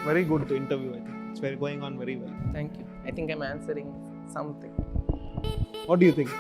very good interview. I think it's going on very well. Thank you. I think I'm answering something. What do you think?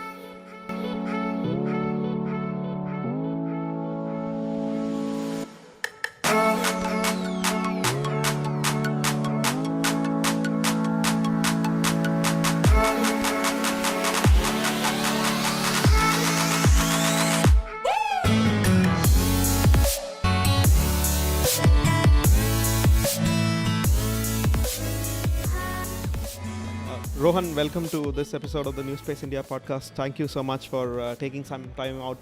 Rohan, welcome to this episode of the New Space India podcast. Thank you so much for taking some time out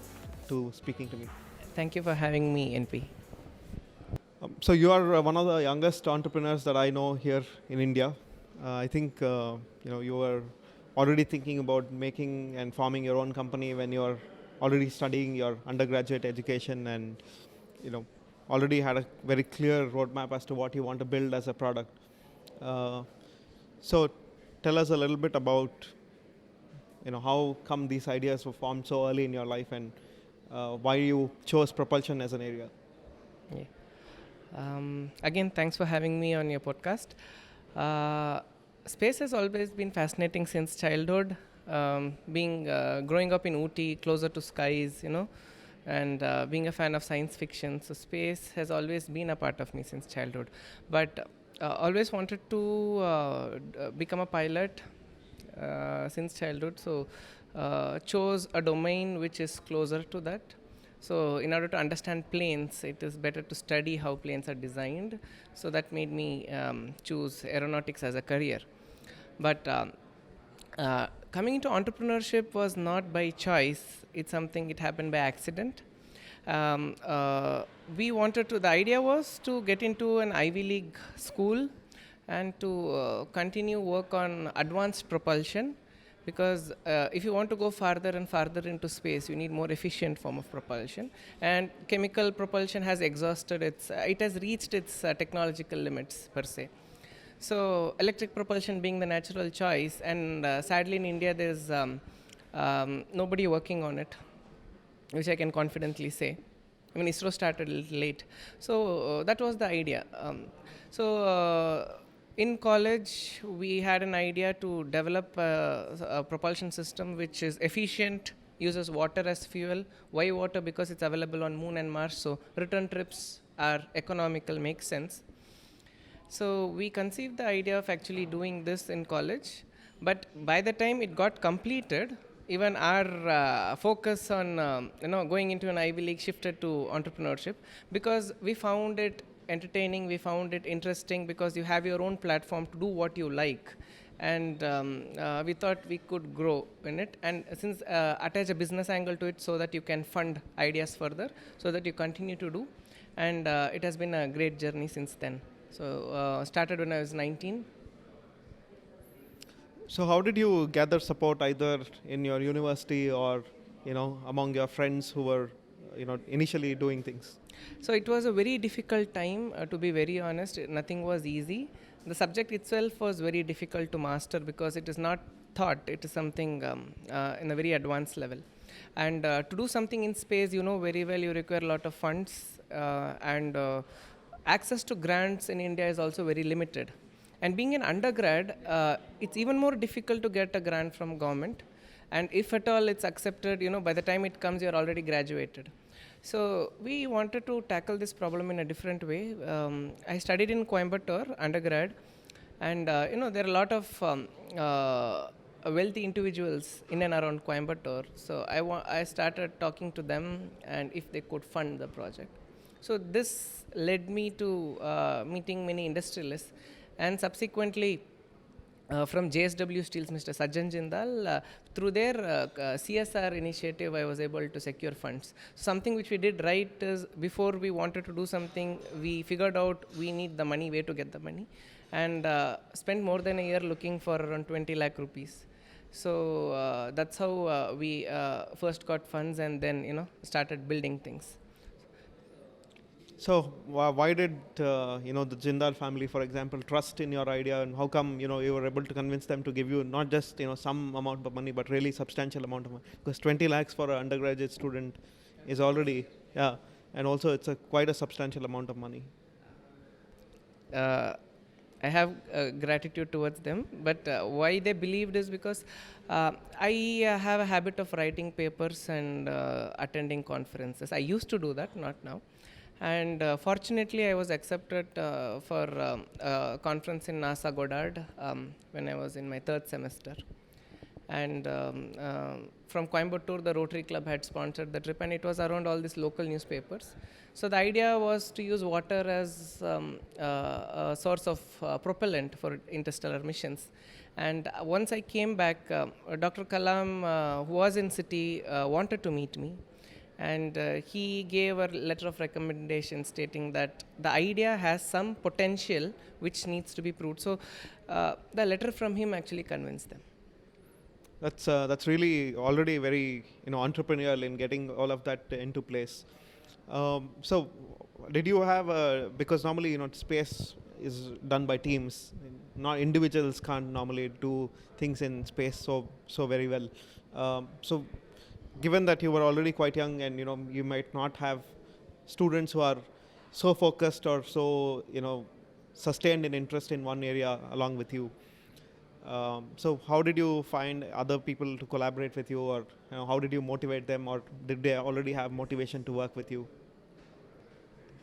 to speaking to me. Thank you for having me, NP. So you are one of the youngest entrepreneurs that I know here in India. I think you were already thinking about making and forming your own company when you are already studying your undergraduate education, and already had a very clear roadmap as to what you want to build as a product. So tell us a little bit about how come these ideas were formed so early in your life, and why you chose propulsion as an area. Again, thanks for having me on your podcast. Space has always been fascinating since childhood. Growing up in Ooty, closer to skies, and being a fan of science fiction, so space has always been a part of me since childhood. But always wanted to become a pilot since childhood, so chose a domain which is closer to that. So in order to understand planes, it is better to study how planes are designed. So that made me choose aeronautics as a career. But coming into entrepreneurship was not by choice. It's something, it happened by accident. The idea was to get into an Ivy League school and to continue work on advanced propulsion, because if you want to go farther and farther into space, you need more efficient form of propulsion, and chemical propulsion has exhausted it has reached its technological limits per se. So electric propulsion being the natural choice, and sadly in India there's nobody working on it, which I can confidently say. I mean, ISRO started a little late. So that was the idea. In college, we had an idea to develop a propulsion system which is efficient, uses water as fuel. Why water? Because it's available on Moon and Mars, so return trips are economical, makes sense. So we conceived the idea of actually doing this in college, but by the time it got completed, even our focus on going into an Ivy League shifted to entrepreneurship, because we found it entertaining, we found it interesting, because you have your own platform to do what you like, and we thought we could grow in it, and since attach a business angle to it so that you can fund ideas further, so that you continue to do, and it has been a great journey since then. So started when I was 19. So how did you gather support either in your university or among your friends who were initially doing things? So it was a very difficult time, to be very honest. Nothing was easy. The subject itself was very difficult to master because it is not thought, it is something in a very advanced level. And to do something in space, very well, you require a lot of funds, and access to grants in India is also very limited. And being an undergrad, it's even more difficult to get a grant from government. And if at all it's accepted, by the time it comes, you're already graduated. So we wanted to tackle this problem in a different way. I studied in Coimbatore, undergrad, and there are a lot of wealthy individuals in and around Coimbatore. So I started talking to them, and if they could fund the project. So this led me to meeting many industrialists, and subsequently from JSW Steels, Mr. Sajjan Jindal, through their CSR initiative, I was able to secure funds. Something which we did right is, before we wanted to do something, we figured out we need the money, where to get the money, and spent more than a year looking for around 20 lakh rupees. So that's how we first got funds, and then started building things. So why did the Jindal family, for example, trust in your idea, and how come you were able to convince them to give you not just some amount of money, but really substantial amount of money? Because 20 lakhs for an undergraduate student is already, and also it's quite a substantial amount of money. I have gratitude towards them, but why they believed is because I have a habit of writing papers and attending conferences. I used to do that, not now. And fortunately, I was accepted for a conference in NASA Goddard when I was in my third semester. And from Coimbatore, the Rotary Club had sponsored the trip, and it was around all these local newspapers. So the idea was to use water as a source of propellant for interstellar missions. And once I came back, Dr. Kalam, who was in city, wanted to meet me. And he gave a letter of recommendation stating that the idea has some potential which needs to be proved. So the letter from him actually convinced them. That's really already very entrepreneurial in getting all of that into place. So, did you have because normally space is done by teams. Not individuals can't normally do things in space so very well. So, given that you were already quite young and you might not have students who are so focused or so sustained in interest in one area along with you. So how did you find other people to collaborate with you, or how did you motivate them, or did they already have motivation to work with you?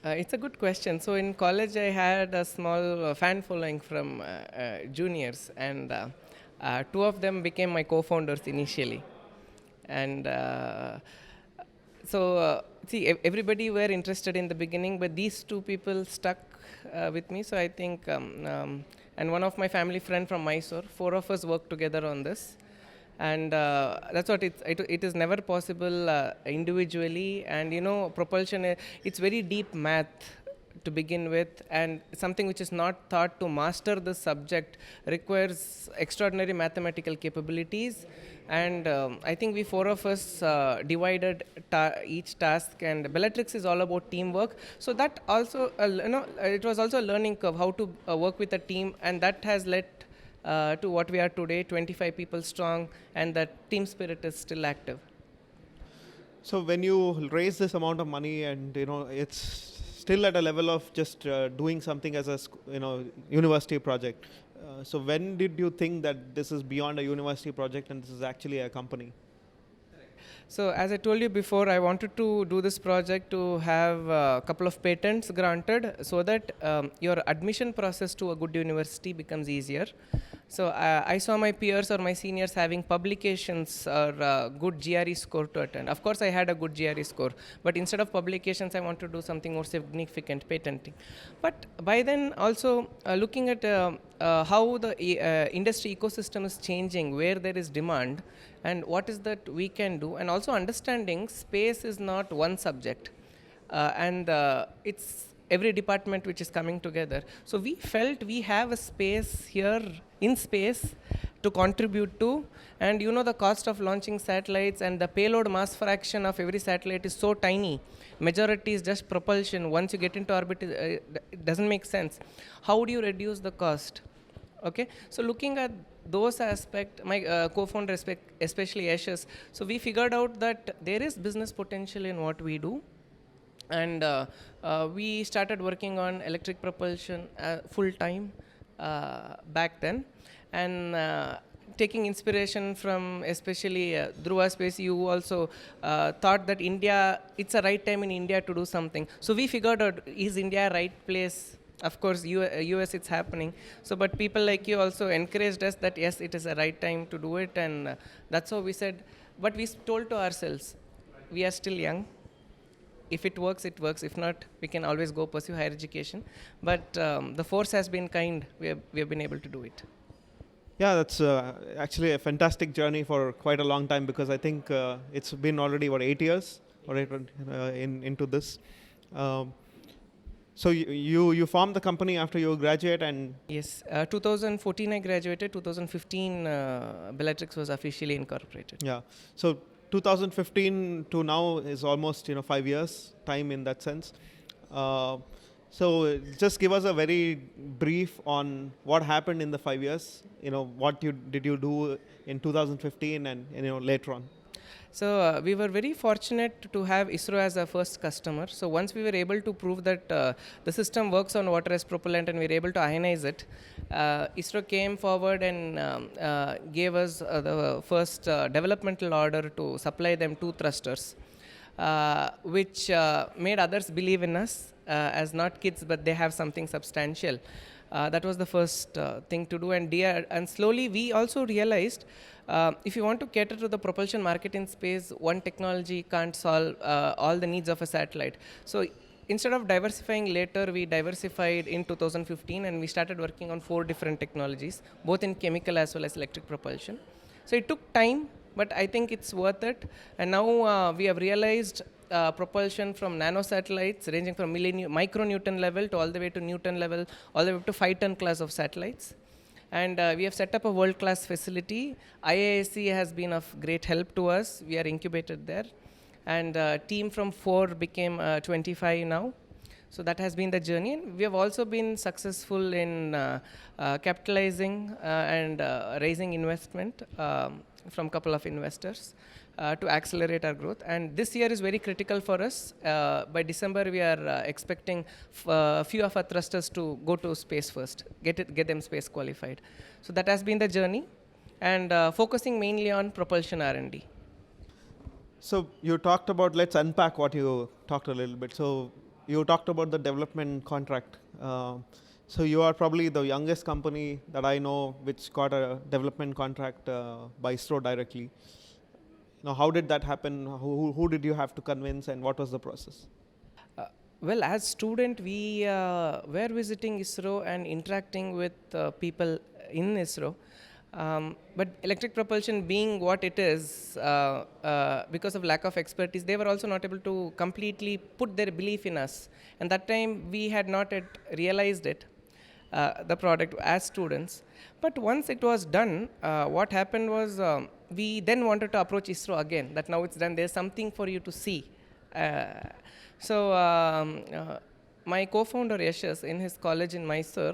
It's a good question. So in college, I had a small fan following from juniors, and two of them became my co-founders initially. And see, everybody were interested in the beginning, but these two people stuck with me. So I think, and one of my family friend from Mysore, 4 of us worked together on this. And that's what it is never possible individually. And propulsion, it's very deep math to begin with, and something which is not thought to master the subject requires extraordinary mathematical capabilities. And I think we 4 of us divided each task, and Bellatrix is all about teamwork. So that also, it was also a learning curve, how to work with a team, and that has led to what we are today, 25 people strong, and that team spirit is still active. So when you raise this amount of money, and it's still at a level of just doing something as a university project. So when did you think that this is beyond a university project and this is actually a company? So as I told you before, I wanted to do this project to have a couple of patents granted so that your admission process to a good university becomes easier. So I saw my peers or my seniors having publications or good GRE score to attend. Of course, I had a good GRE score, but instead of publications, I want to do something more significant, patenting. But by then, also looking at how the industry ecosystem is changing, where there is demand, and what is that we can do, and also understanding space is not one subject, and it's every department which is coming together. So we felt we have a space here in space to contribute to, and the cost of launching satellites and the payload mass fraction of every satellite is so tiny. Majority is just propulsion. Once you get into orbit, it doesn't make sense. How do you reduce the cost? Okay, so looking at those aspects, my co-founder, especially Yashas, so we figured out that there is business potential in what we do. And we started working on electric propulsion full time back then, and taking inspiration from especially Dhruva Space. You also thought that India, it's a right time in India to do something. So we figured out, is India right place? Of course, US it's happening. So, but people like you also encouraged us that yes, it is a right time to do it, and that's how we said. But we told to ourselves, we are still young. If it works, it works. If not, we can always go pursue higher education. But the force has been kind. We have been able to do it. Yeah, that's actually a fantastic journey for quite a long time, because I think it's been already 8 years into this. So you formed the company after you graduate, and yes, 2014 I graduated. 2015 Bellatrix was officially incorporated. Yeah, so 2015 to now is almost 5 years time in that sense. So just give us a very brief on what happened in the 5 years. What did you do in 2015 and later on. So we were very fortunate to have ISRO as our first customer. So once we were able to prove that the system works on water as propellant and we were able to ionize it, ISRO came forward and gave us the first developmental order to supply them 2 thrusters, which made others believe in us as not kids, but they have something substantial. That was the first thing to do, and slowly we also realized if you want to cater to the propulsion market in space, one technology can't solve all the needs of a satellite. So instead of diversifying later, we diversified in 2015 and we started working on 4 different technologies, both in chemical as well as electric propulsion. So it took time, but I think it's worth it. And now we have realized propulsion from nano satellites ranging from micronewton level to all the way to Newton level, all the way up to 5-ton class of satellites. And we have set up a world-class facility. IISc has been of great help to us. We are incubated there. And team from 4 became 25 now. So that has been the journey. And we have also been successful in capitalizing and raising investment from a couple of investors to accelerate our growth. And this year is very critical for us. By December, we are expecting a few of our thrusters to go to space first, get them space qualified. So that has been the journey, and focusing mainly on propulsion R&D. So you talked about, let's unpack what you talked a little bit. So you talked about the development contract. So you are probably the youngest company that I know which got a development contract by ISRO directly. Now, how did that happen? Who did you have to convince, and what was the process? Well, as student, we were visiting ISRO and interacting with people in ISRO. But electric propulsion being what it is, because of lack of expertise, they were also not able to completely put their belief in us. And that time, we had not yet realized it, the product, as students. But once it was done, what happened was we then wanted to approach ISRO again, that now it's done, there's something for you to see. My co-founder Yashas, in his college in Mysore,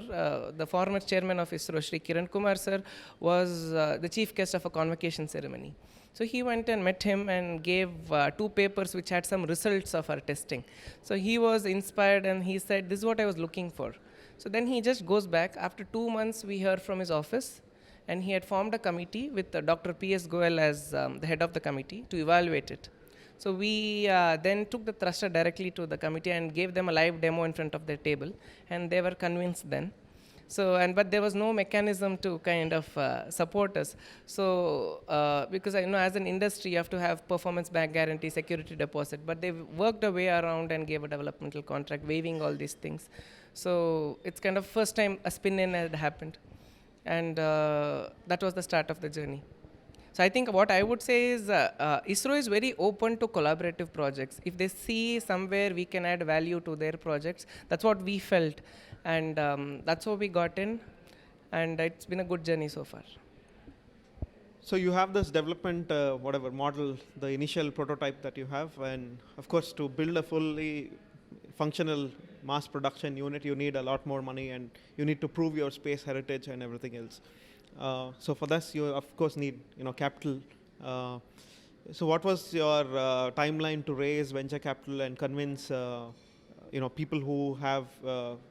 the former chairman of ISRO, Shri Kiran Kumar sir, was the chief guest of a convocation ceremony. So he went and met him and gave 2 papers which had some results of our testing. So he was inspired and he said, this is what I was looking for. So then he just goes back. After 2 months, we heard from his office, and he had formed a committee with Dr. P.S. Goel as the head of the committee to evaluate it. So we then took the thruster directly to the committee and gave them a live demo in front of their table, and they were convinced then. So, but there was no mechanism to kind of support us. So, because I know as an industry, you have to have performance back guarantee, security deposit, but they worked a way around and gave a developmental contract, waiving all these things. So it's kind of first time a spin-in had happened, and that was the start of the journey. So I think what I would say is ISRO is very open to collaborative projects. If they see somewhere we can add value to their projects, that's what we felt, and that's how we got in, and it's been a good journey so far. So you have this development, whatever model, the initial prototype that you have, and of course to build a fully functional mass production unit, you need a lot more money, and you need to prove your space heritage and everything else. So for this, you of course need capital. So what was your timeline to raise venture capital and convince people who have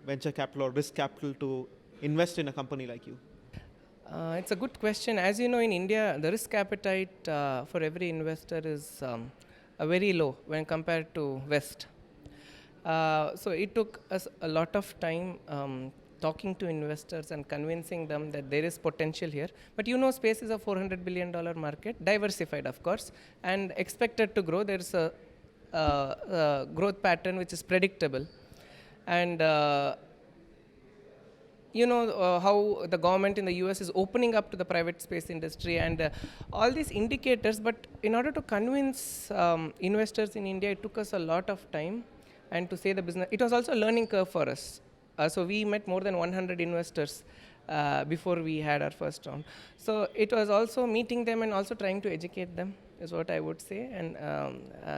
venture capital or risk capital to invest in a company like you? It's a good question. As you know, in India, the risk appetite for every investor is very low when compared to West. So it took us a lot of time talking to investors and convincing them that there is potential here. But space is a $400 billion market, diversified of course, and expected to grow. There's a growth pattern which is predictable. And how the government in the US is opening up to the private space industry and all these indicators. But in order to convince investors in India, it took us a lot of time. And to say the business, it was also a learning curve for us. So we met more than 100 investors before we had our first round. So it was also meeting them and also trying to educate them, is what I would say, and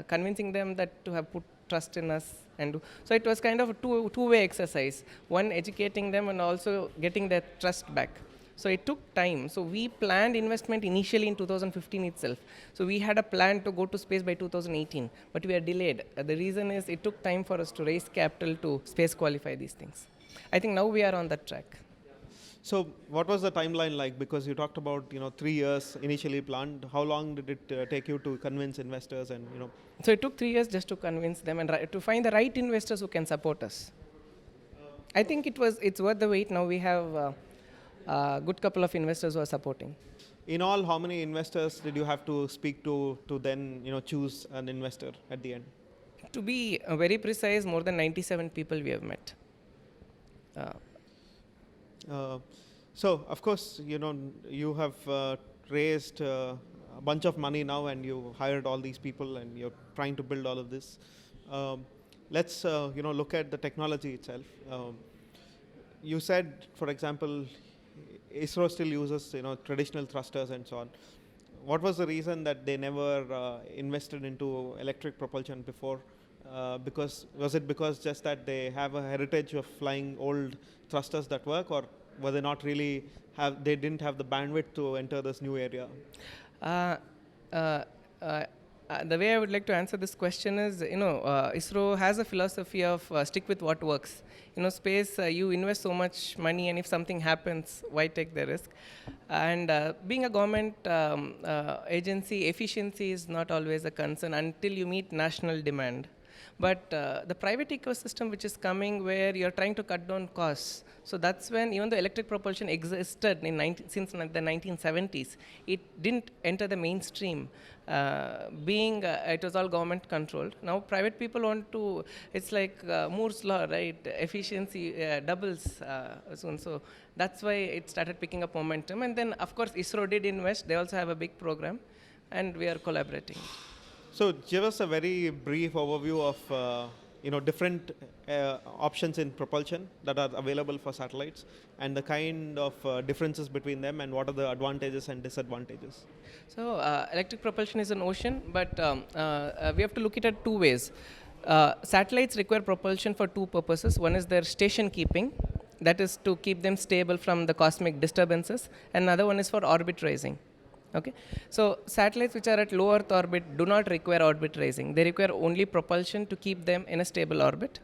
convincing them that to have put trust in us. And so it was kind of a two-way exercise. One, educating them, and also getting their trust back. So it took time. So we planned investment initially in 2015 itself. So we had a plan to go to space by 2018, but we are delayed. The reason is it took time for us to raise capital to space qualify these things. I think now we are on that track. So what was the timeline like? Because you talked about 3 years initially planned. How long did it take you to convince investors and So it took 3 years just to convince them and to find the right investors who can support us. I think it's worth the wait. Now we have a good couple of investors who are supporting. In all, how many investors did you have to speak to then choose an investor at the end? To be very precise, more than 97 people we have met. So of course you have raised a bunch of money now, and you hired all these people, and you're trying to build all of this. Let's look at the technology itself. You said, for example, ISRO still uses traditional thrusters and so on. What was the reason that they never invested into electric propulsion before? Was it because just that they have a heritage of flying old thrusters that work, or were they not really they didn't have the bandwidth to enter this new area? The way I would like to answer this question is, ISRO has a philosophy of stick with what works. Space, you invest so much money, and if something happens, why take the risk? And being a government agency, efficiency is not always a concern until you meet national demand. But the private ecosystem which is coming, where you're trying to cut down costs, so that's when, even though electric propulsion existed since the 1970s, it didn't enter the mainstream, being it was all government controlled. Now private people want to, it's like Moore's law, right? Efficiency doubles soon. So that's why it started picking up momentum. And then of course ISRO did invest. They also have a big program, and we are collaborating. So give us a very brief overview of different options in propulsion that are available for satellites, and the kind of differences between them, and what are the advantages and disadvantages. So electric propulsion is an ocean, but we have to look at it two ways. Satellites require propulsion for two purposes. One is their station keeping, that is to keep them stable from the cosmic disturbances, and another one is for orbit raising. Okay, so satellites which are at low Earth orbit do not require orbit raising. They require only propulsion to keep them in a stable orbit.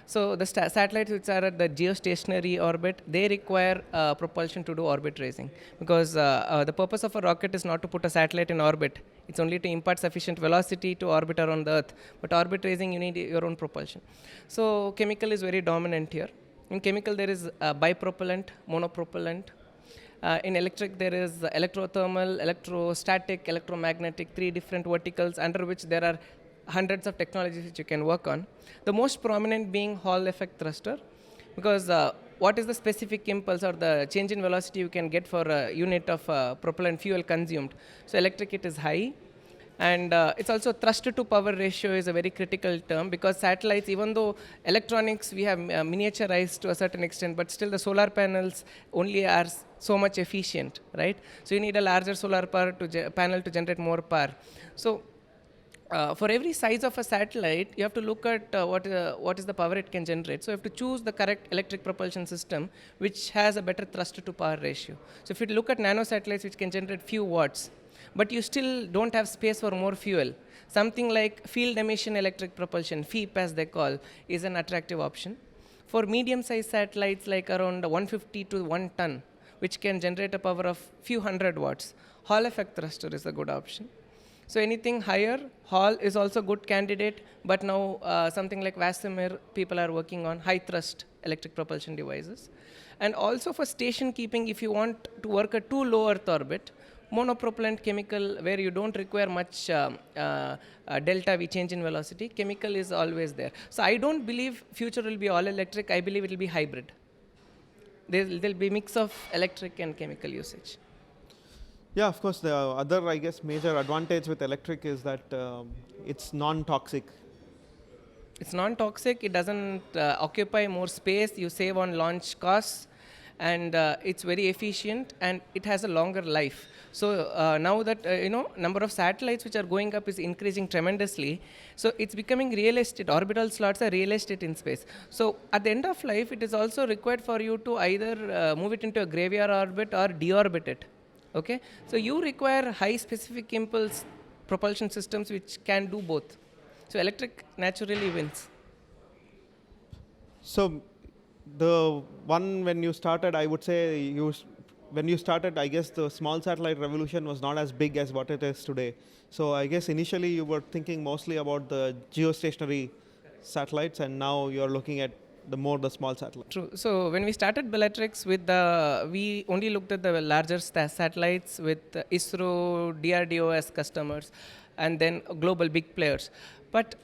So the satellites which are at the geostationary orbit, they require propulsion to do orbit raising, because the purpose of a rocket is not to put a satellite in orbit. It's only to impart sufficient velocity to orbit around the Earth. But orbit raising, you need your own propulsion. So chemical is very dominant here. In chemical, there is bipropellant, monopropellant. In electric, there is electrothermal, electrostatic, electromagnetic, 3 different verticals under which there are hundreds of technologies which you can work on. The most prominent being Hall effect thruster, because what is the specific impulse or the change in velocity you can get for a unit of propellant fuel consumed? So electric, it is high. And it's also thrust to power ratio is a very critical term, because satellites, even though electronics we have miniaturized to a certain extent, but still the solar panels only are so much efficient, right? So you need a larger solar power panel to generate more power. So for every size of a satellite, you have to look at what is the power it can generate. So you have to choose the correct electric propulsion system which has a better thrust to power ratio. So if you look at nano satellites which can generate few watts, but you still don't have space for more fuel, something like field emission electric propulsion, FEEP as they call, is an attractive option. For medium-sized satellites like around 150 to 1 ton, which can generate a power of few hundred watts, Hall effect thruster is a good option. So anything higher, Hall is also good candidate, but now something like Vasimir, people are working on high thrust electric propulsion devices. And also for station keeping, if you want to work at too low Earth orbit, monopropellant chemical, where you don't require much delta V change in velocity, chemical is always there. So I don't believe future will be all electric. I believe it will be hybrid. There'll be mix of electric and chemical usage. Yeah, of course. The other, I guess, major advantage with electric is that it's non-toxic. It's non-toxic. It doesn't occupy more space. You save on launch costs. and it's very efficient, and it has a longer life. So now that number of satellites which are going up is increasing tremendously, so it's becoming real estate. Orbital slots are real estate in space. So at the end of life, it is also required for you to either move it into a graveyard orbit or deorbit it. Okay, so you require high specific impulse propulsion systems which can do both. So electric naturally wins. So the one when you started, I would say when you started, I guess the small satellite revolution was not as big as what it is today. So I guess initially you were thinking mostly about the geostationary satellites, and now you're looking at the small satellites. True. So when we started Bellatrix, we only looked at the larger satellites with ISRO, DRDO as customers, and then global big players. But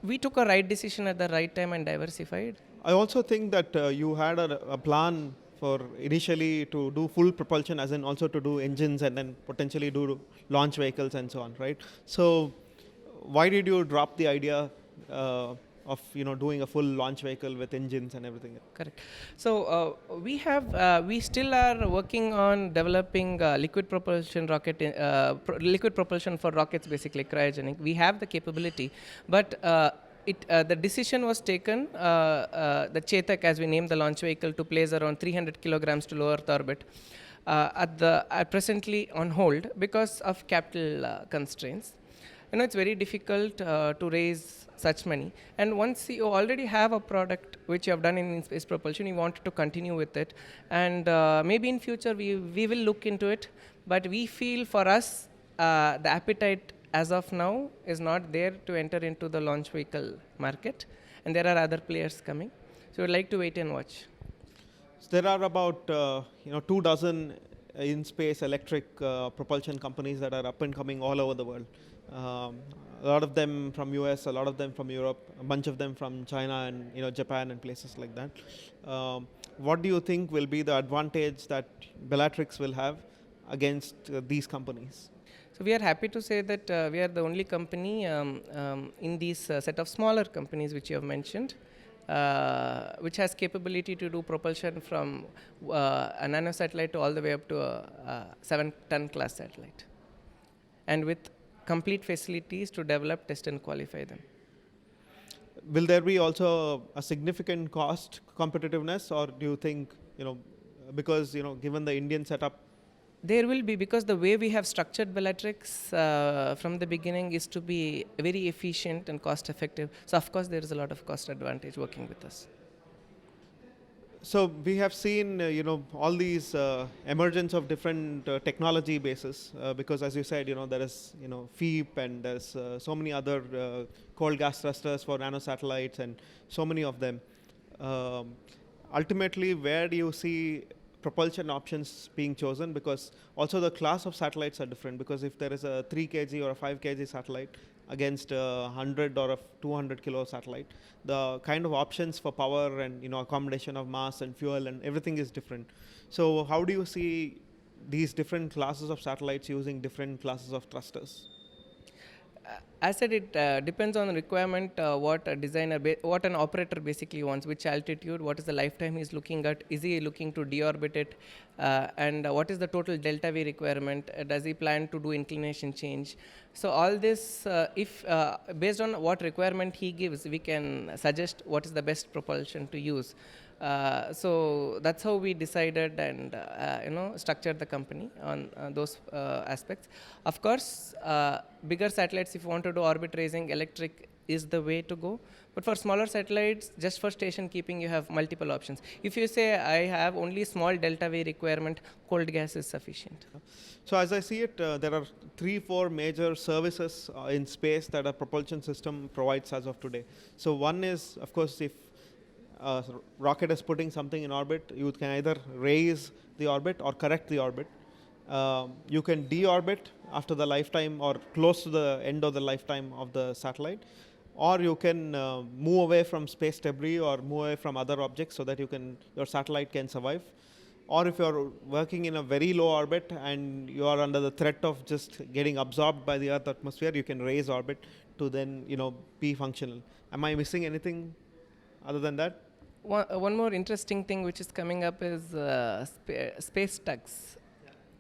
we took a right decision at the right time and diversified. I also think that you had a plan for initially to do full propulsion, as in also to do engines and then potentially do launch vehicles and so on, right? So why did you drop the idea of doing a full launch vehicle with engines and everything? Correct. So we still are working on developing liquid propulsion liquid propulsion for rockets, basically cryogenic. We have the capability, but the decision was taken, the Chetak, as we named the launch vehicle, to place around 300 kilograms to low Earth orbit, presently on hold because of capital constraints. It's very difficult to raise such money. And once you already have a product which you have done in space propulsion, you wanted to continue with it. And maybe in future we will look into it. But we feel for us, the appetite as of now is not there to enter into the launch vehicle market. And there are other players coming. So we'd like to wait and watch. So there are about 24 in-space electric propulsion companies that are up and coming all over the world. A lot of them from US, a lot of them from Europe, a bunch of them from China and Japan and places like that. What do you think will be the advantage that Bellatrix will have against these companies? So we are happy to say that we are the only company in these set of smaller companies which you have mentioned, which has capability to do propulsion from a nano satellite to all the way up to a 7-ton class satellite, and with complete facilities to develop, test and qualify them. Will there be also a significant cost competitiveness, or do you think, because given the Indian setup? There will be, because the way we have structured Bellatrix from the beginning is to be very efficient and cost effective. So of course there is a lot of cost advantage working with us. So we have seen, all these emergence of different technology bases, because as you said, there is, FEEP, and there's so many other cold gas thrusters for nanosatellites and so many of them. Ultimately, where do you see propulsion options being chosen? Because also the class of satellites are different, because if there is a 3 kg or a 5 kg satellite against a 100 or a 200 kilo satellite, the kind of options for power and accommodation of mass and fuel and everything is different. So how do you see these different classes of satellites using different classes of thrusters? As said, it depends on the requirement, what an operator basically wants, which altitude, what is the lifetime he's looking at, is he looking to deorbit it, and what is the total delta V requirement, does he plan to do inclination change. So all this, if based on what requirement he gives, we can suggest what is the best propulsion to use. So that's how we decided and structured the company on those aspects. Of course, bigger satellites, if you want to do orbit raising, electric is the way to go. But for smaller satellites, just for station keeping, you have multiple options. If you say I have only small delta V requirement, cold gas is sufficient. So as I see it, there are 3-4 major services in space that a propulsion system provides as of today. So one is, of course, if rocket is putting something in orbit, you can either raise the orbit or correct the orbit. You can deorbit after the lifetime or close to the end of the lifetime of the satellite, or you can move away from space debris or move away from other objects so that your satellite can survive. Or if you're working in a very low orbit and you are under the threat of just getting absorbed by the Earth atmosphere, you can raise orbit to then be functional. Am I missing anything other than that? One more interesting thing which is coming up is space tugs,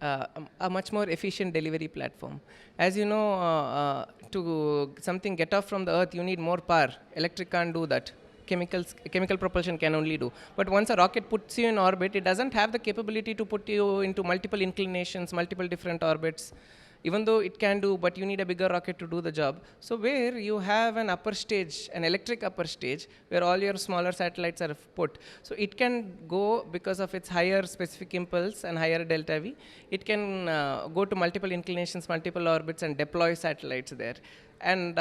a much more efficient delivery platform. As you know, to something get off from the Earth, you need more power. Electric can't do that. Chemical propulsion can only do. But once a rocket puts you in orbit, it doesn't have the capability to put you into multiple inclinations, multiple different orbits. Even though it can do, but you need a bigger rocket to do the job. So where you have an upper stage, an electric upper stage, where all your smaller satellites are put. So it can go, because of its higher specific impulse and higher delta V, it can go to multiple inclinations, multiple orbits, and deploy satellites there. And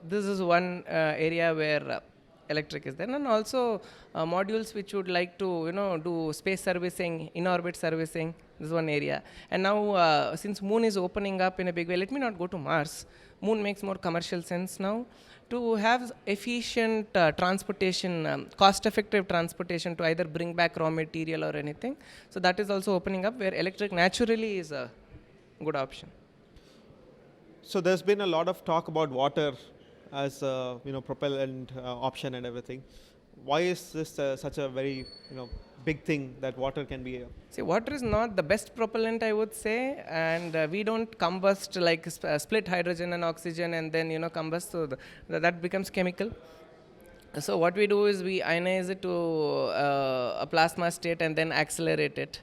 this is one area where electric is there, and also modules which would like to do space servicing, in orbit servicing. This is one area. And now since moon is opening up in a big way, let me not go to Mars. Moon makes more commercial sense now to have efficient transportation, cost effective transportation to either bring back raw material or anything. So that is also opening up, where electric naturally is a good option. So there's been a lot of talk about water as a propellant option and everything. Why is this such a very big thing that water can be? See, water is not the best propellant, I would say, and we don't combust like split hydrogen and oxygen and then combust, so that becomes chemical. So what we do is we ionize it to a plasma state and then accelerate it.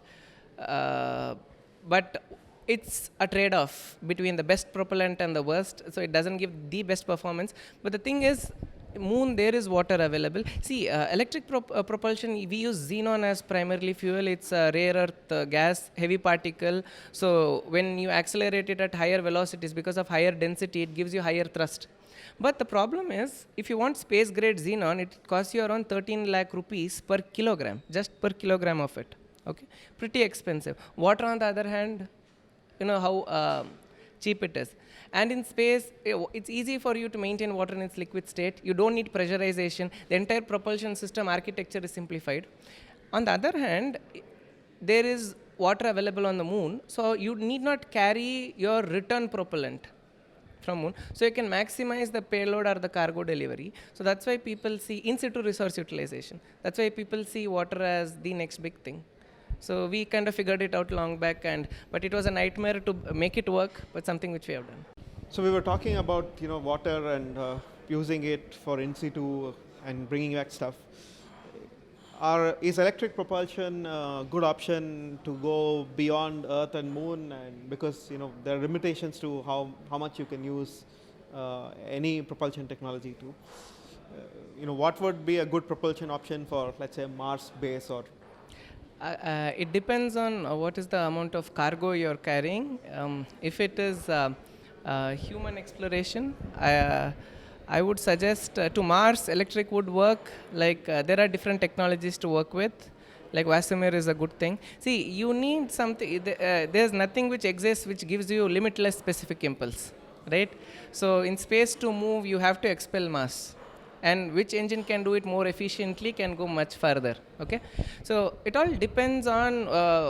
But it's a trade-off between the best propellant and the worst, so it doesn't give the best performance. But the thing is, moon, there is water available. See, electric propulsion, we use xenon as primarily fuel. It's a rare earth gas, heavy particle. So when you accelerate it at higher velocities, because of higher density, it gives you higher thrust. But the problem is, if you want space grade xenon, it costs you around 13 lakh rupees per kilogram, just per kilogram of it. Okay, pretty expensive. Water, on the other hand, how cheap it is. And in space, it's easy for you to maintain water in its liquid state. You don't need pressurization. The entire propulsion system architecture is simplified. On the other hand, there is water available on the moon, so you need not carry your return propellant from moon. So you can maximize the payload or the cargo delivery. So that's why people see in situ resource utilization. That's why people see water as the next big thing. So we kind of figured it out long back, but it was a nightmare to make it work, but something which we have done. So we were talking about water and using it for in situ and bringing back stuff. Is electric propulsion a good option to go beyond Earth and Moon? And because there are limitations to how much you can use any propulsion technology to. What would be a good propulsion option for, let's say, Mars base or? It depends on what is the amount of cargo you're carrying. If it is human exploration, I would suggest to Mars, electric would work. Like there are different technologies to work with. Like Vasimir is a good thing. See, you need something. There's nothing which exists which gives you limitless specific impulse, right? So in space to move, you have to expel mass. And which engine can do it more efficiently can go much further. Okay, so it all depends on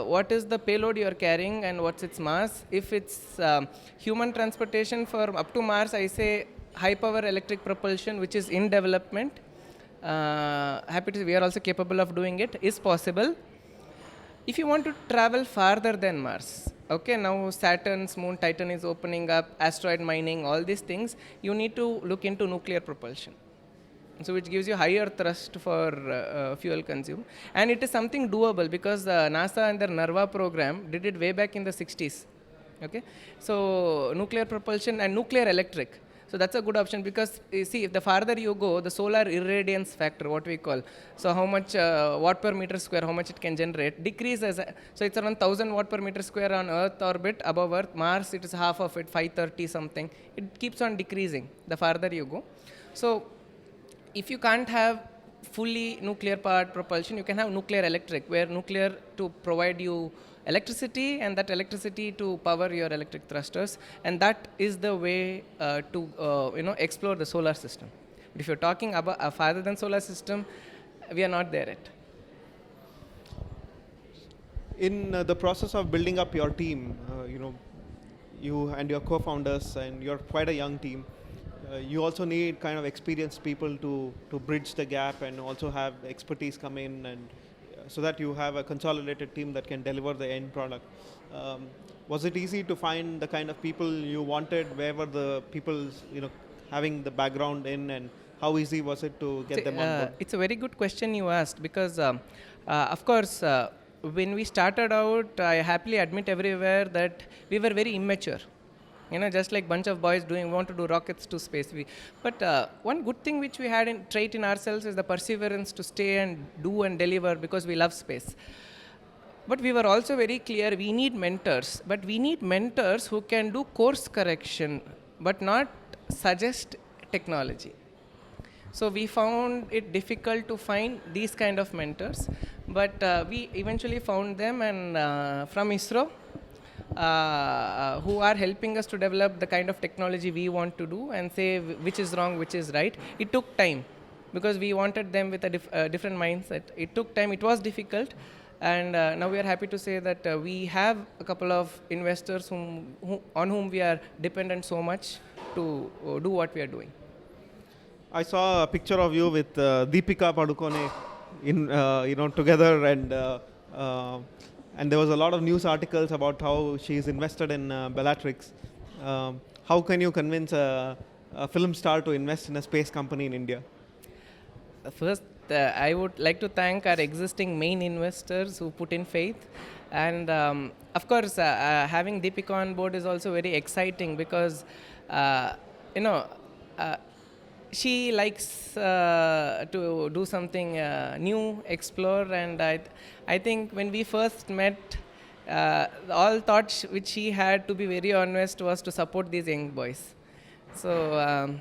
what is the payload you are carrying and what's its mass. If it's human transportation for up to Mars, I say high power electric propulsion, which is in development. Happy to say we are also capable of doing it. Is possible. If you want to travel farther than Mars, okay, now Saturn's moon, Titan is opening up, asteroid mining, all these things, you need to look into nuclear propulsion. So which gives you higher thrust for fuel consume. And it is something doable because NASA and their NERVA program did it way back in the 60s. Okay, so nuclear propulsion and nuclear electric. So that's a good option because you see, if the farther you go, the solar irradiance factor, what we call, so how much watt per meter square, how much it can generate, decreases. So it's around 1000 watt per meter square on Earth orbit, above Earth. Mars, it is half of it, 530 something. It keeps on decreasing the farther you go. So if you can't have fully nuclear powered propulsion, you can have nuclear electric, where nuclear to provide you electricity and that electricity to power your electric thrusters, and that is the way to explore the solar system. But if you're talking about farther than solar system, we are not there yet. In the process of building up your team, you and your co-founders, and you're quite a young team. you also need kind of experienced people to bridge the gap and also have expertise come in, and so that you have a consolidated team that can deliver the end product. Um, was it easy to find the kind of people you wanted? Where were the people, having the background in, and how easy was it to get them on board? It's a very good question you asked because, of course, when we started out, I happily admit everywhere that we were very immature. Just like bunch of boys want to do rockets to space. But one good thing which we had in trait in ourselves is the perseverance to stay and do and deliver because we love space. But we were also very clear we need mentors, but we need mentors who can do course correction, but not suggest technology. So we found it difficult to find these kind of mentors, but we eventually found them, and from ISRO, who are helping us to develop the kind of technology we want to do and say which is wrong, which is right. It took time because we wanted them with a different mindset. It took time, it was difficult, and now we are happy to say that we have a couple of investors on whom we are dependent so much to do what we are doing. I saw a picture of you with Deepika Padukone together, and there was a lot of news articles about how she's invested in Bellatrix. How can you convince a film star to invest in a space company in India? First, I would like to thank our existing main investors who put in faith. And of course, having Deepika on board is also very exciting because, she likes to do something new, explore, and I think when we first met, all thoughts which she had, to be very honest, was to support these young boys. So,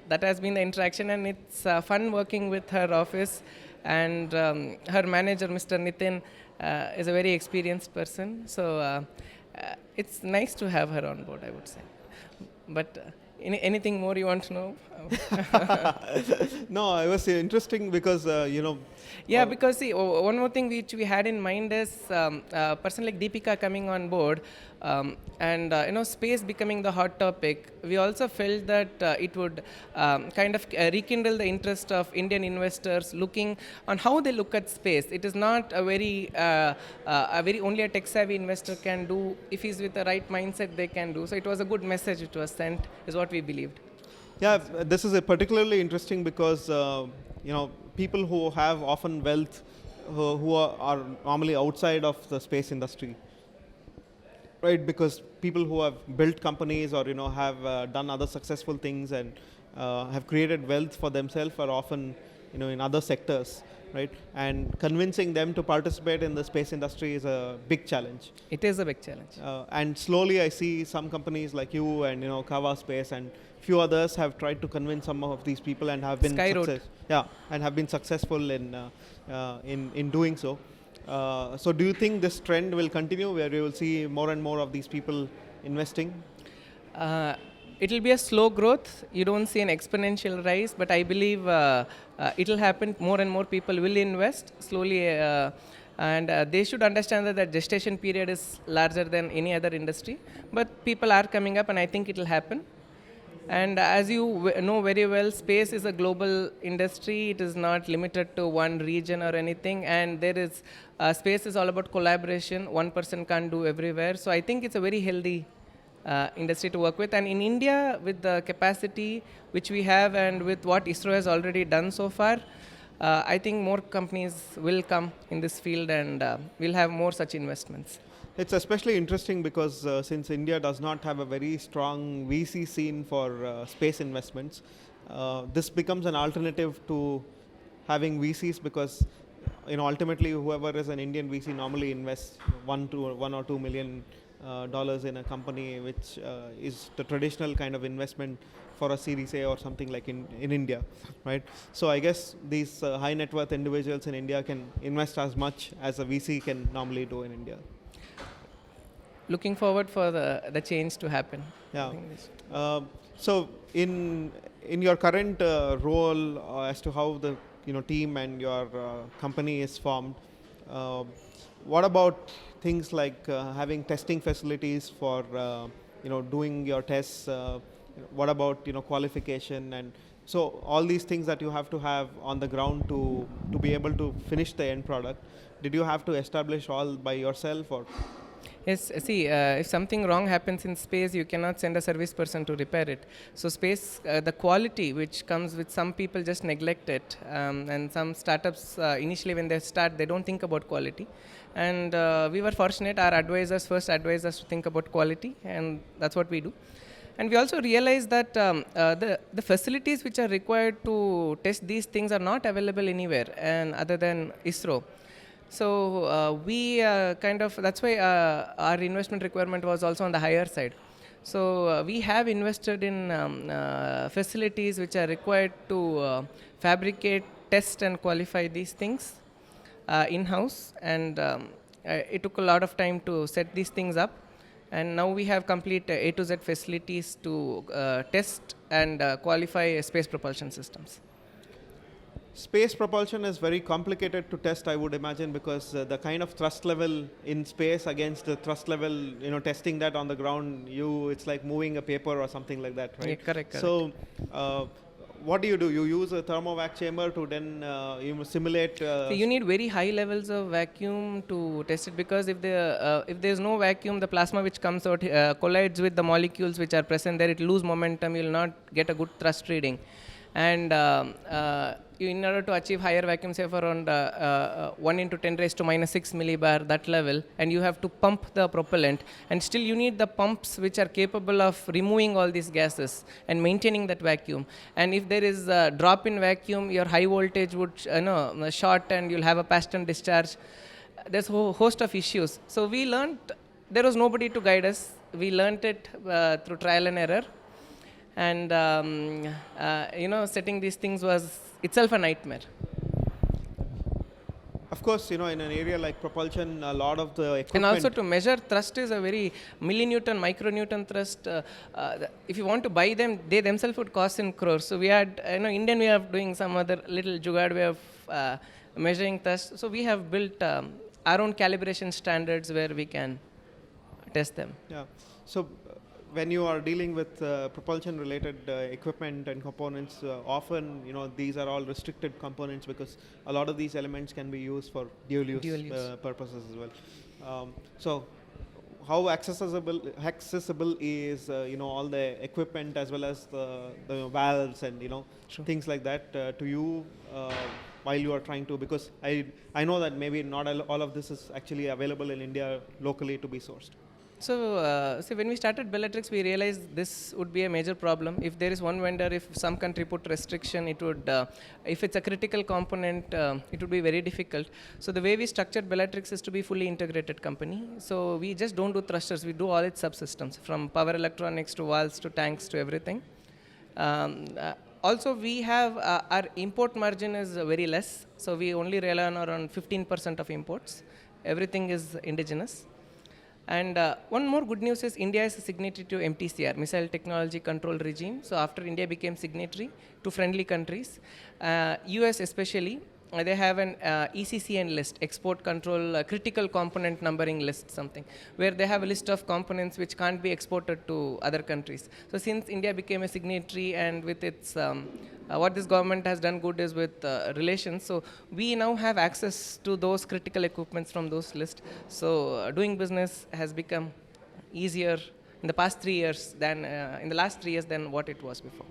that has been the interaction, and it's fun working with her office, and her manager, Mr. Nitin, is a very experienced person. So, it's nice to have her on board, I would say. But anything more you want to know? No, it was interesting because, Yeah, because see, one more thing which we had in mind is a person like Deepika coming on board, and space becoming the hot topic. We also felt that it would kind of rekindle the interest of Indian investors looking on how they look at space. It is not a very only a tech savvy investor can do. If he's with the right mindset, they can do. So it was a good message which was sent, is what we believed. Yeah, this is particularly interesting because people who have often wealth who are normally outside of the space industry, right? Because people who have built companies or have done other successful things and have created wealth for themselves are often in other sectors, right? And convincing them to participate in the space industry is a big challenge. It is a big challenge. And slowly I see some companies like you and Kava Space and few others have tried to convince some of these people and have been successful in doing so. So do you think this trend will continue where we will see more and more of these people investing? It will be a slow growth. You don't see an exponential rise, but I believe it will happen. More and more people will invest slowly, and they should understand that the gestation period is larger than any other industry. But people are coming up, and I think it will happen. And as you know very well, space is a global industry. It is not limited to one region or anything. And there is space is all about collaboration. One person can't do everywhere. So I think it's a very healthy industry to work with. And in India, with the capacity which we have and with what ISRO has already done so far, I think more companies will come in this field, and we'll have more such investments. It's especially interesting because since India does not have a very strong VC scene for space investments, this becomes an alternative to having VCs because ultimately whoever is an Indian VC normally invests $1 or $2 million in a company, which is the traditional kind of investment for a Series A or something like in India, right? So I guess these high net worth individuals in India can invest as much as a VC can normally do in India. Looking forward for the change to happen. Yeah. So in your current role as to how the team and your company is formed, what about things like having testing facilities for doing your tests? what about qualification, and so all these things that you have to have on the ground to be able to finish the end product. Did you have to establish all by yourself, or? Yes, see, if something wrong happens in space, you cannot send a service person to repair it. So space, the quality which comes with some people just neglect it, and some startups initially when they start, they don't think about quality. And we were fortunate; our advisors first advised us to think about quality, and that's what we do. And we also realized that the facilities which are required to test these things are not available anywhere, and other than ISRO. So we that's why our investment requirement was also on the higher side. So we have invested in facilities which are required to fabricate, test, and qualify these things in-house, and it took a lot of time to set these things up. And now we have complete A to Z facilities to test and qualify space propulsion systems. Space propulsion is very complicated to test, I would imagine, because the kind of thrust level in space against the thrust level, testing that on the ground, it's like moving a paper or something like that, right? Yeah, correct. So, what do? You use a thermovac chamber to then simulate. So you need very high levels of vacuum to test it, because if there's no vacuum, the plasma which comes out collides with the molecules which are present there. It lose momentum. You will not get a good thrust reading. And in order to achieve higher vacuum, say for around 1 into 10 raised to minus 6 millibar, that level, and you have to pump the propellant, and still you need the pumps which are capable of removing all these gases and maintaining that vacuum. And if there is a drop in vacuum, your high voltage would short, and you'll have a piston discharge. There's a host of issues. So we learned, there was nobody to guide us. We learned it through trial and error. And setting these things was itself a nightmare. Of course, in an area like propulsion, a lot of the equipment. And also to measure thrust is a very millinewton, micronewton thrust. If you want to buy them, they themselves would cost in crores. So we had, Indian way of doing some other little jugaad way of measuring thrust. So we have built our own calibration standards where we can test them. Yeah. So when you are dealing with propulsion related equipment and components, often these are all restricted components, because a lot of these elements can be used for dual use. Purposes as well. So how accessible is all the equipment as well as the valves and Sure. things like that to you while you are trying to, because I know that maybe not all of this is actually available in India locally to be sourced. So, when we started Bellatrix, we realized this would be a major problem. If there is one vendor, if some country put restriction, it would, if it's a critical component, it would be very difficult. So the way we structured Bellatrix is to be fully integrated company. So we just don't do thrusters, we do all its subsystems, from power electronics to valves to tanks to everything. Also, we have, our import margin is very less. So we only rely on around 15% of imports. Everything is indigenous. And one more good news is India is a signatory to MTCR, Missile Technology Control Regime. So after India became signatory to friendly countries, US especially, they have an ECCN list, export control critical component numbering list, something, where they have a list of components which can't be exported to other countries. So since India became a signatory, and with its, what this government has done good is with relations, so we now have access to those critical equipments from those lists. So doing business has become easier in the past 3 years than, in the last 3 years than what it was before.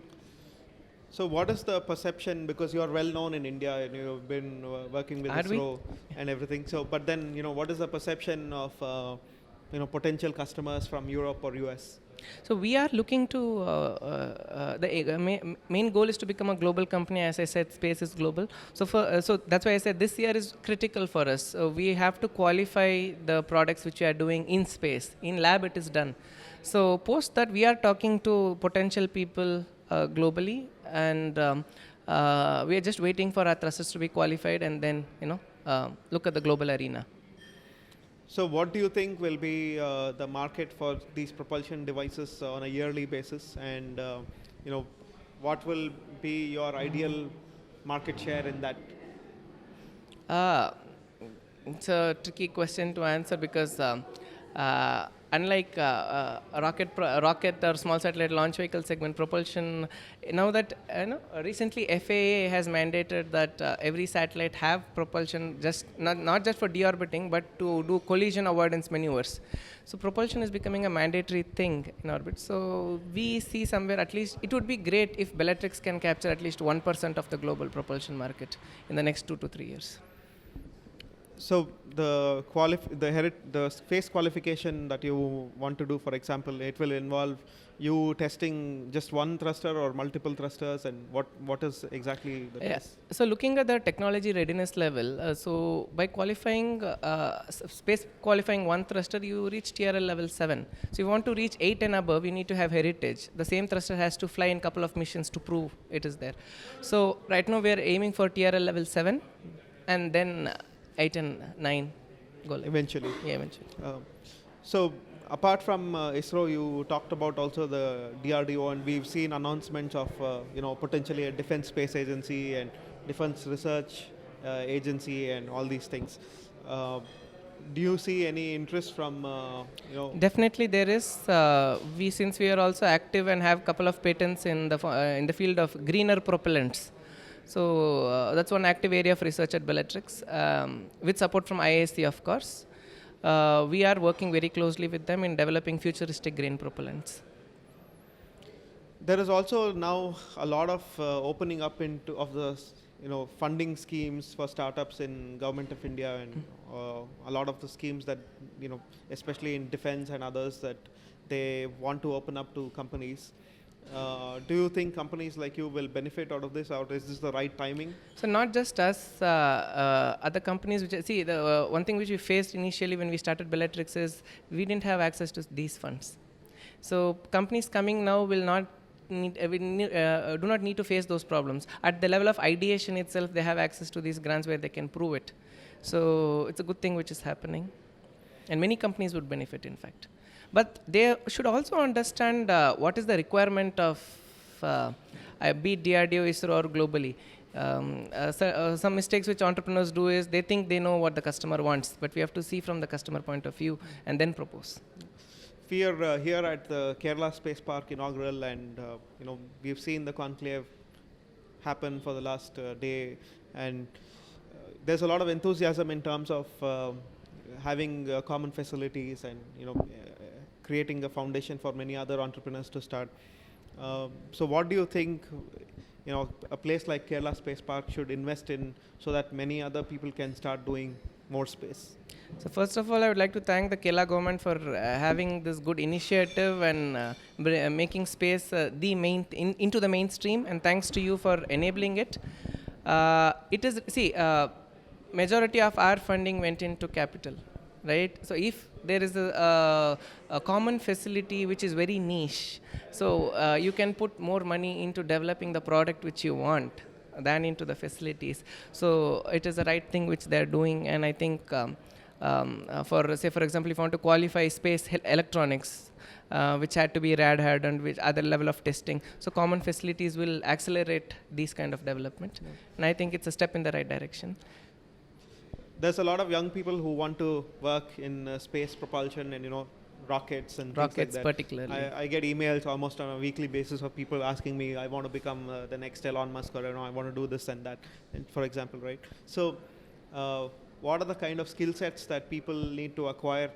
So what is the perception, because you are well known in India and you've been working with ISRO and everything. So, but then, what is the perception of, potential customers from Europe or US? So we are looking to, the main goal is to become a global company. As I said, space is global. So so that's why I said this year is critical for us. So we have to qualify the products which we are doing in space. In lab it is done. So post that we are talking to potential people globally, and we are just waiting for our thrusters to be qualified, and then look at the global arena. So what do you think will be the market for these propulsion devices on a yearly basis, and what will be your ideal market share in that? It's a tricky question to answer, because unlike rocket or small satellite launch vehicle segment, propulsion, now that recently FAA has mandated that every satellite have propulsion, just not just for deorbiting, but to do collision avoidance maneuvers. So propulsion is becoming a mandatory thing in orbit. So we see somewhere, at least it would be great if Bellatrix can capture at least 1% of the global propulsion market in the next 2 to 3 years. So the phase qualification that you want to do, for example, it will involve you testing just one thruster or multiple thrusters, and what is exactly the test? So looking at the technology readiness level, so by qualifying, space qualifying one thruster, you reach TRL level 7. So if you want to reach 8 and above, you need to have heritage. The same thruster has to fly in a couple of missions to prove it is there. So right now we are aiming for TRL level 7, and then 8 and 9 go. Eventually. Yeah, eventually. So apart from ISRO, you talked about also the DRDO, and we've seen announcements of potentially a defense space agency and defense research agency and all these things. Do you see any interest from Definitely there is. Since we are also active and have couple of patents in the field of greener propellants. So that's one active area of research at Bellatrix, with support from IISc, of course. We are working very closely with them in developing futuristic green propellants. There is also now a lot of opening up of the funding schemes for startups in Government of India, and a lot of the schemes that especially in defense and others, that they want to open up to companies. Do you think companies like you will benefit out of this, or is this the right timing? So not just us, other companies. The one thing which we faced initially when we started Bellatrix is we didn't have access to these funds. So companies coming now will not do not need to face those problems. At the level of ideation itself, they have access to these grants where they can prove it. So it's a good thing which is happening, and many companies would benefit, in fact. But they should also understand what is the requirement of be it DRDO, ISRO, or globally. Some mistakes which entrepreneurs do is they think they know what the customer wants, but we have to see from the customer point of view and then propose. We are here at the Kerala Space Park inaugural, and we've seen the conclave happen for the last day, and there's a lot of enthusiasm in terms of having common facilities and creating a foundation for many other entrepreneurs to start. So what do you think a place like Kerala Space Park should invest in, so that many other people can start doing more space? So first of all, I would like to thank the Kerala government for having this good initiative and making space into the mainstream, and thanks to you for enabling it. Majority of our funding went into capital, right? So if there is a common facility which is very niche, so you can put more money into developing the product which you want than into the facilities. So it is the right thing which they are doing, and I think for example, if you want to qualify space electronics, which had to be rad-hard and which other level of testing, so common facilities will accelerate these kind of development, and I think it's a step in the right direction. There's a lot of young people who want to work in space propulsion and rockets and rockets things like that. Particularly. I get emails almost on a weekly basis of people asking me, I want to become the next Elon Musk, or I want to do this and that, for example, right? So what are the kind of skill sets that people need to acquire?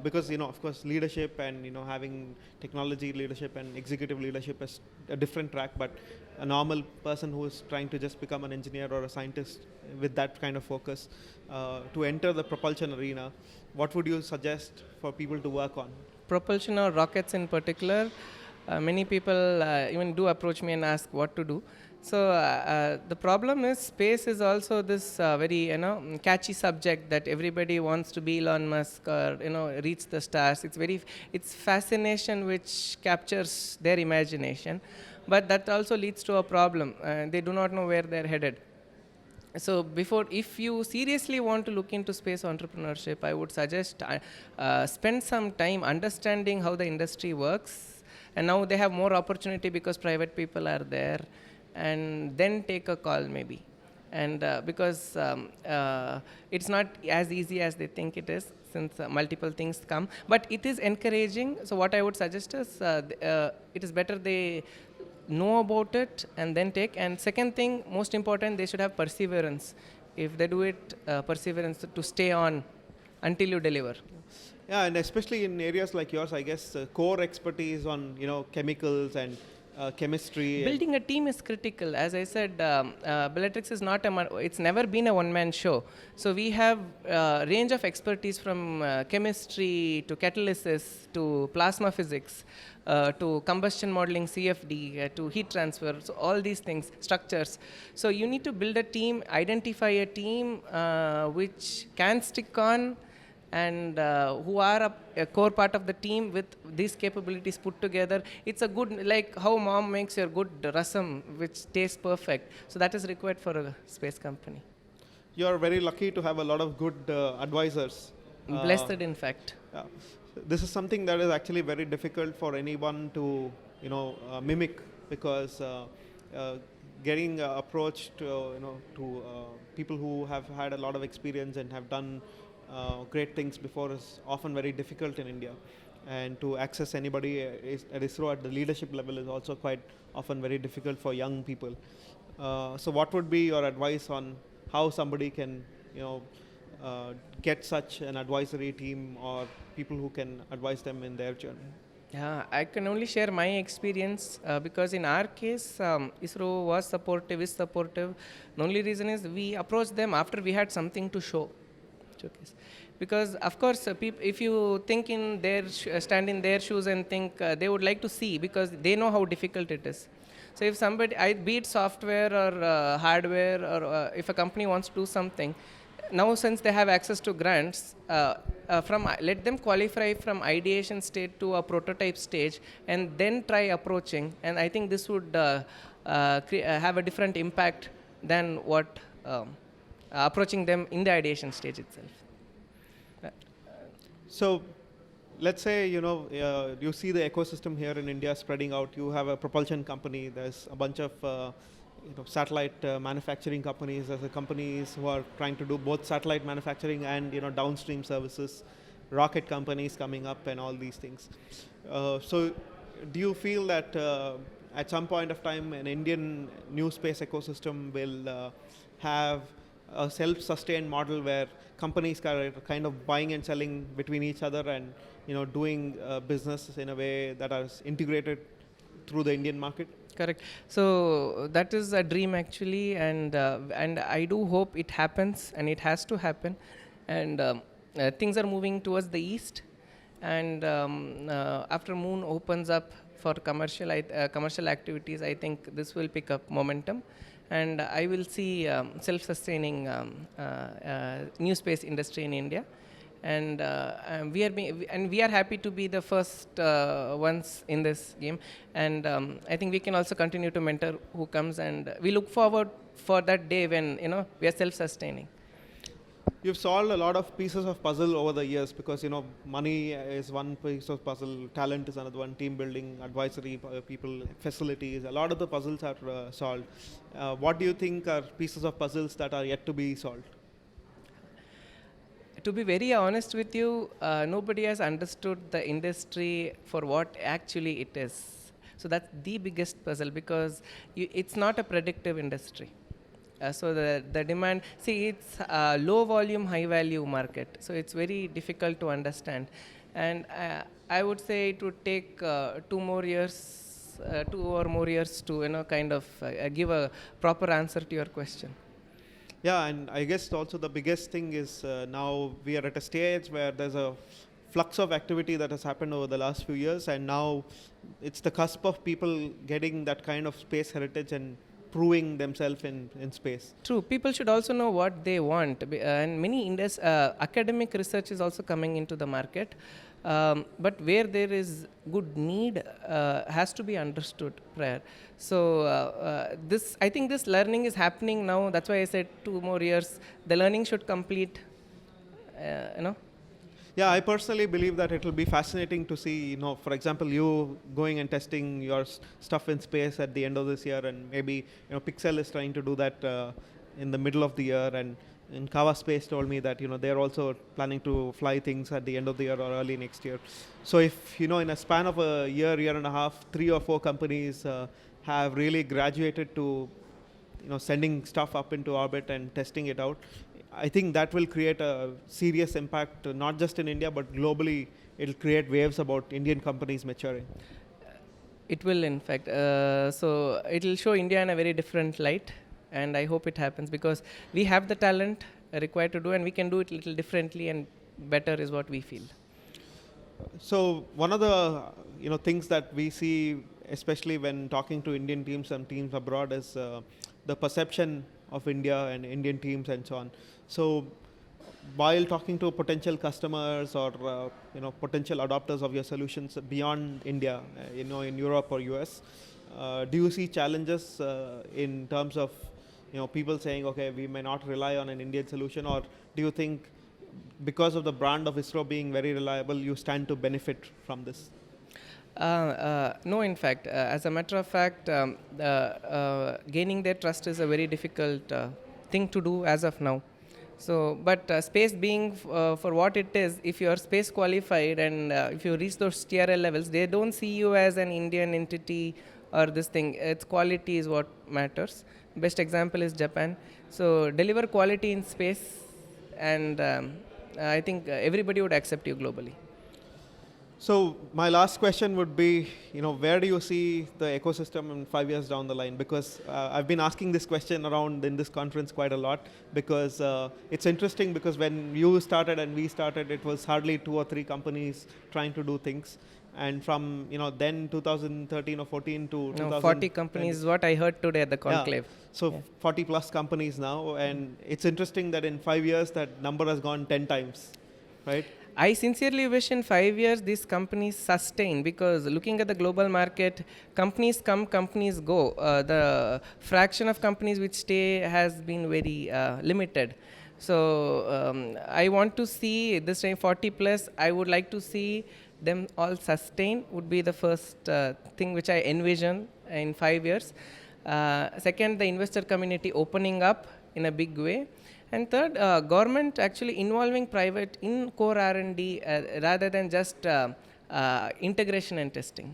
Because of course, leadership and having technology leadership and executive leadership is a different track, but a normal person who is trying to just become an engineer or a scientist with that kind of focus to enter the propulsion arena, what would you suggest for people to work on? Propulsion or rockets in particular, many people even do approach me and ask what to do. So the problem is space is also this very catchy subject that everybody wants to be Elon Musk or reach the stars. It's fascination which captures their imagination, but that also leads to a problem. They do not know where they're headed. So if you seriously want to look into space entrepreneurship, I would suggest spend some time understanding how the industry works, and now they have more opportunity because private people are there, and then take a call maybe. And because it's not as easy as they think it is, since multiple things come, but it is encouraging. So what I would suggest is it is better they know about it and then take. And second thing, most important, they should have perseverance. If they do it, perseverance to stay on until you deliver. Yeah, and especially in areas like yours, I guess core expertise on chemicals and chemistry. Building a team is critical. As I said, Bellatrix is not it's never been a one-man show. So we have a range of expertise from chemistry to catalysis to plasma physics to combustion modeling, CFD, to heat transfer, so all these things, structures. So you need to build a team, identify a team which can stick on, and who are a core part of the team with these capabilities put together. It's a good, like how mom makes your good rasam, which tastes perfect. So that is required for a space company. You're very lucky to have a lot of good advisors. Blessed, in fact. Yeah. This is something that is actually very difficult for anyone to, mimic, because getting approached, to people who have had a lot of experience and have done great things before is often very difficult in India, and to access anybody at ISRO at the leadership level is also quite often very difficult for young people. So what would be your advice on how somebody can get such an advisory team or people who can advise them in their journey? Yeah, I can only share my experience because in our case, ISRO was supportive, is supportive. The only reason is we approached them after we had something to show. Showcase. Because of course, if you think in their stand in their shoes and think they would like to see, because they know how difficult it is. So if somebody, be it software or hardware, or if a company wants to do something, now since they have access to grants, let them qualify from ideation state to a prototype stage, and then try approaching. And I think this would have a different impact than what approaching them in the ideation stage itself. So let's say you see the ecosystem here in India spreading out. You have a propulsion company. There's a bunch of satellite manufacturing companies. There's companies who are trying to do both satellite manufacturing and downstream services. Rocket companies coming up and all these things. So do you feel that at some point of time an Indian new space ecosystem will have a self-sustained model where companies are kind of buying and selling between each other and doing business in a way that is integrated through the Indian market? Correct. So that is a dream actually, and I do hope it happens, and it has to happen. And things are moving towards the east, and after Moon opens up for commercial activities, I think this will pick up momentum, and I will see self-sustaining new space industry in India. And we are happy to be the first ones in this game, and I think we can also continue to mentor who comes, and we look forward for that day when we are self-sustaining. You've solved a lot of pieces of puzzle over the years, because money is one piece of puzzle, talent is another one, team building, advisory people, facilities. A lot of the puzzles are solved. What do you think are pieces of puzzles that are yet to be solved? To be very honest with you, nobody has understood the industry for what actually it is. So that's the biggest puzzle, because it's not a predictive industry. So the demand, see, it's a low volume, high value market. So it's very difficult to understand. And I would say it would take 2 or more years to kind of give a proper answer to your question. Yeah, and I guess also the biggest thing is now we are at a stage where there's a flux of activity that has happened over the last few years, and now it's the cusp of people getting that kind of space heritage and proving themselves in space. True. People should also know what they want, and many academic research is also coming into the market. But where there is good need has to be understood prior. So I think this learning is happening now. That's why I said 2 more years. The learning should complete. Yeah, I personally believe that it will be fascinating to see, for example, you going and testing your stuff in space at the end of this year, and maybe Pixel is trying to do that in the middle of the year, and in Kava Space told me that they're also planning to fly things at the end of the year or early next year. So if in a span of a year and a half, 3 or 4 companies have really graduated to sending stuff up into orbit and testing it out, I think that will create a serious impact, not just in India but globally. It'll create waves about Indian companies maturing. It will, in fact. So it will show India in a very different light, and I hope it happens because we have the talent required to do, and we can do it a little differently and better is what we feel. So one of the things that we see, especially when talking to Indian teams and teams abroad, is the perception of India and Indian teams and so on. So while talking to potential customers or potential adopters of your solutions beyond India, in Europe or US, do you see challenges in terms of people saying, okay, we may not rely on an Indian solution, or do you think because of the brand of ISRO being very reliable, you stand to benefit from this? No, in fact, as a matter of fact, gaining their trust is a very difficult thing to do as of now. So, but space being for what it is, if you are space qualified and if you reach those TRL levels, they don't see you as an Indian entity or this thing. Its quality is what matters. Best example is Japan. So, deliver quality in space, and I think everybody would accept you globally. So my last question would be, where do you see the ecosystem in 5 years down the line? Because I've been asking this question around in this conference quite a lot, because it's interesting because when you started and we started, it was hardly 2 or 3 companies trying to do things. And from then 2013 or 14 to 40 companies is what I heard today at the conclave. Yeah. So 40 plus companies now, and it's interesting that in 5 years that number has gone 10 times, right? I sincerely wish in 5 years these companies sustain, because looking at the global market, companies come, companies go. The fraction of companies which stay has been very limited. So I want to see this time 40 plus. I would like to see them all sustain, would be the first thing which I envision in 5 years. Second, the investor community opening up in a big way. And third, government actually involving private in core R&D rather than just integration and testing.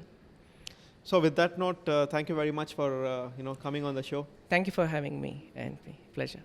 So with that note, thank you very much for coming on the show. Thank you for having me, and pleasure.